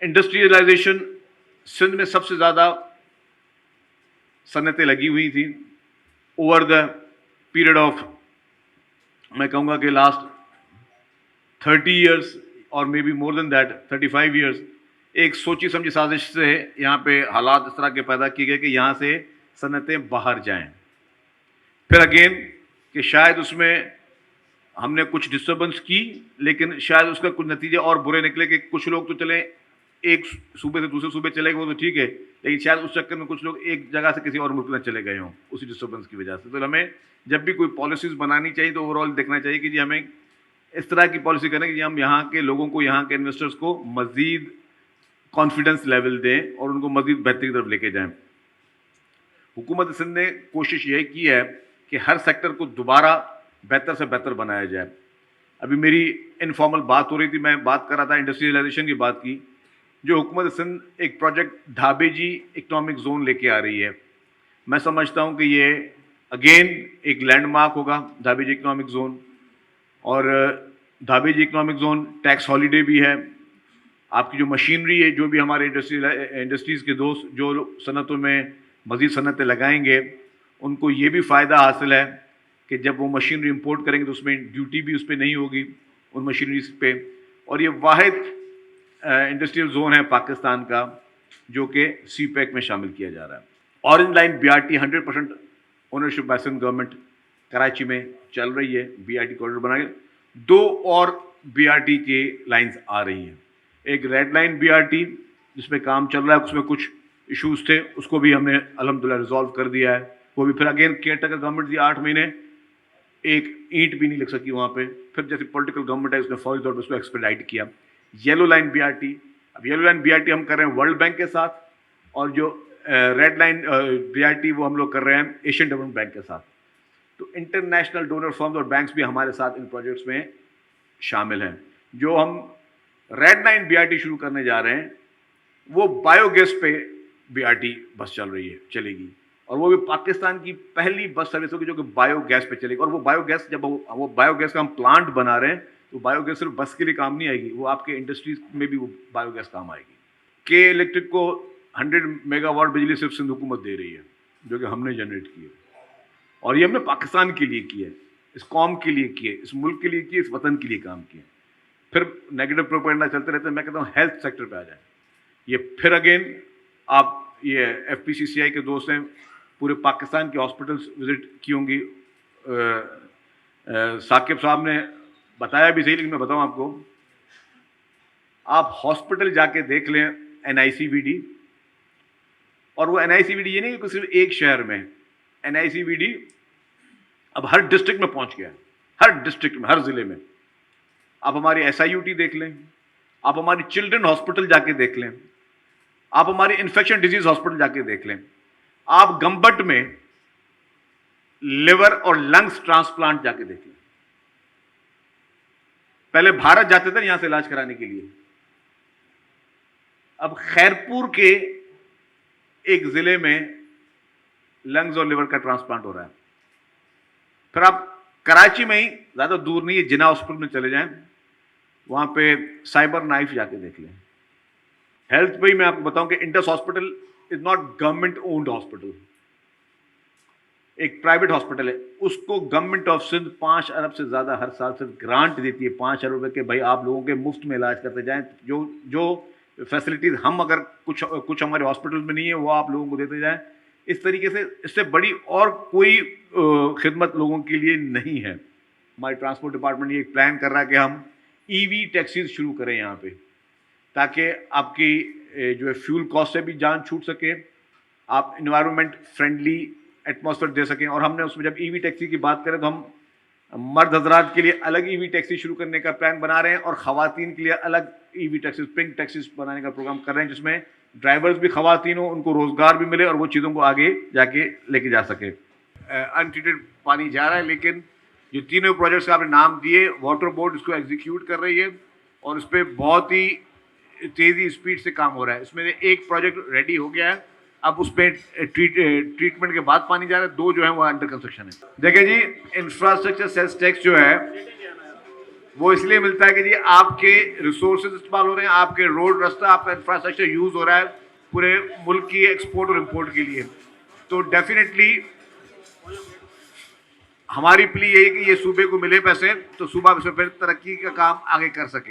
Industrialisation Sindh में सबसे ज़्यादा सनतें लगी हुई थी ओवर द पीरियड ऑफ, मैं कहूँगा कि लास्ट 30 ईयर्स और may be more than that 35 years. एक सोची समझी साजिश से यहाँ पे हालात इस तरह के पैदा किए गए कि यहाँ से सनतें बाहर जाएं। फिर अगेन कि शायद उसमें हमने कुछ डिस्टर्बेंस की, लेकिन शायद उसका कुछ नतीजे और बुरे निकले कि कुछ लोग तो चले एक सूबे से दूसरे सूबे चले गए, वो तो ठीक है, लेकिन शायद उस चक्कर में कुछ लोग एक जगह से किसी और मुल्क में चले गए हों उसी डिस्टर्बेंस की वजह से। तो हमें जब भी कोई पॉलिसीज बनानी चाहिए तो ओवरऑल देखना चाहिए कि जी हमें इस तरह की पॉलिसी करें कि हम यहाँ के लोगों को, यहाँ के इन्वेस्टर्स को मजीद कॉन्फिडेंस लेवल दें और उनको मजीद बेहतरी की तरफ लेके जाएं। हुकूमत सिंध ने कोशिश यही की है कि हर सेक्टर को दोबारा बेहतर से बेहतर बनाया जाए। अभी मेरी इनफॉर्मल बात हो रही थी, मैं बात कर रहा था इंडस्ट्रियलाइजेशन की बात की। जो हुकूमत सिंध एक प्रोजेक्ट ढाबेजी इकोनॉमिक जोन लेके आ रही है, मैं समझता हूँ कि ये अगेन एक लैंडमार्क होगा ढाबेजी इकोनॉमिक जोन। और ढाबेजी इकोनॉमिक जोन टैक्स हॉलीडे भी है। आपकी जो मशीनरी है, जो भी हमारे इंडस्ट्रीज़ के दोस्त जो सनतों में मज़ीद सनतें लगाएंगे, उनको ये भी फ़ायदा हासिल है कि जब वो मशीनरी इंपोर्ट करेंगे तो उसमें ड्यूटी भी उस पर नहीं होगी उन मशीनरीज पे। और ये वाहिद इंडस्ट्रियल जोन है पाकिस्तान का जो कि CPEC में शामिल किया जा रहा है। Orange line BRT 100% ownership by Sindh government Karachi में चल रही है। BRT कॉरिडोर बनाए, 2 और BRT की लाइंस आ रही हैं। एक रेड लाइन BRT जिसमें काम चल रहा है, उसमें कुछ इश्यूज थे, उसको भी हमने अल्हम्दुलिल्लाह रिजॉल्व कर दिया है। वो भी फिर अगेन केयर टेकर गवर्नमेंट थी, 8 महीने एक ईंट भी नहीं लग सकी वहाँ पे। फिर जैसे पॉलिटिकल गवर्नमेंट है, उसने फौरी तौर पर उसको एक्सपेडाइट किया। येलो लाइन BRT, अब येलो लाइन BRT हम कर रहे हैं वर्ल्ड बैंक के साथ, और जो रेड लाइन BRT वो हम लोग कर रहे हैं एशियन डेवलपमेंट बैंक के साथ। तो इंटरनेशनल डोनर फर्म्स और बैंक्स भी हमारे साथ इन प्रोजेक्ट्स में शामिल हैं। जो हम रेड लाइन BRT शुरू करने जा रहे हैं वो बायोगैस पे BRT बस चल रही है, चलेगी, और वो भी पाकिस्तान की पहली बस सर्विस होगी जो कि बायोगैस पे चलेगी। और वो बायोगैस, जब वो बायोगैस का हम प्लांट बना रहे हैं तो बायोगैस सिर्फ बस के लिए काम नहीं आएगी, वो आपके इंडस्ट्रीज में भी वो बायोगैस काम आएगी। के इलेक्ट्रिक को 100 मेगावाट बिजली सिर्फ सिंध हुकूमत दे रही है जो कि हमने जनरेट की है, और ये हमने पाकिस्तान के लिए की है, इस कौम के लिए की है, इस मुल्क के लिए की है, इस वतन के लिए काम किया। फिर नेगेटिव प्रोपेगेंडा चलते रहते हैं। मैं कहता हूँ हेल्थ सेक्टर पे आ जाए। ये फिर अगेन आप ये FPCCI के दोस्त हैं, पूरे पाकिस्तान के हॉस्पिटल्स विजिट की होंगी। साकिब साहब ने बताया भी सही, लेकिन मैं बताऊं आपको, आप हॉस्पिटल जाके देख लें NICVD, और वो NICVD ये नहीं कि सिर्फ एक शहर में, NICVD अब हर डिस्ट्रिक्ट में पहुंच गया है, हर डिस्ट्रिक्ट में, हर जिले में। आप हमारी SIUT देख लें, आप हमारी चिल्ड्रन हॉस्पिटल जाके देख लें, आप हमारी इन्फेक्शन डिजीज हॉस्पिटल जाके देख लें, आप गंबट में लिवर और लंग्स ट्रांसप्लांट जाके देख लें। पहले भारत जाते थे यहां से इलाज कराने के लिए, अब खैरपुर के एक जिले में लंग्स और लिवर का ट्रांसप्लांट हो रहा है। फिर आप कराची में ही, ज्यादा दूर नहीं है, जिना हॉस्पिटल में चले जाएं, वहां पे साइबर नाइफ जाके देख लें। हेल्थ पे ही मैं आपको बताऊं कि Indus hospital is not government owned hospital, एक प्राइवेट हॉस्पिटल है। उसको गवर्नमेंट ऑफ सिंध 5 अरब से ज्यादा हर साल सिर्फ ग्रांट देती है, 5 अरब रुपए के, भाई आप लोगों के मुफ्त में इलाज करते जाएं। जो फैसिलिटीज हम अगर कुछ हमारे हॉस्पिटल में नहीं है वो आप लोगों को देते जाएं। इस तरीके से इससे बड़ी और कोई खिदमत लोगों के लिए नहीं है। हमारे ट्रांसपोर्ट डिपार्टमेंट ये एक प्लान कर रहा है कि हम EV टैक्सीज शुरू करें यहाँ पे, ताकि आपकी जो है फ्यूल कॉस्ट से भी जान छूट सके, आप इन्वायरमेंट फ्रेंडली एटमॉस्फेयर दे सकें। और हमने उसमें जब EV टैक्सी की बात करें तो हम मर्द हजरात के लिए अलग EV टैक्सी शुरू करने का प्लान बना रहे हैं, और ख़वातीन के लिए अलग EV टैक्सी, पिंक टैक्सीज बनाने का प्रोग्राम कर रहे हैं, जिसमें ड्राइवर्स भी ख़वातीन हो, उनको रोज़गार भी मिले और वो चीज़ों को आगे जाके लेके जा सके। अनट्रीटेड पानी जा रहा है, लेकिन जो तीनों प्रोजेक्ट्स आपने नाम दिए, वाटर बोर्ड इसको एग्जीक्यूट कर रही है और इस पर बहुत ही तेज़ी स्पीड से काम हो रहा है। इसमें एक प्रोजेक्ट रेडी हो गया है, अब उस पर ट्रीटमेंट के बाद पानी जा रहा है, 2 जो है वो अंडर कंस्ट्रक्शन है। देखिए जी, इंफ्रास्ट्रक्चर सेल्स टैक्स जो है वो इसलिए मिलता है कि जी आपके रिसोर्सेज इस्तेमाल हो रहे हैं, आपके रोड रास्ता, आपका इंफ्रास्ट्रक्चर यूज हो रहा है पूरे मुल्क की एक्सपोर्ट और इम्पोर्ट के लिए। तो डेफिनेटली हमारी प्ली यही है कि ये सूबे को मिले पैसे तो सूबा इसमें फिर तरक्की का काम आगे कर सके।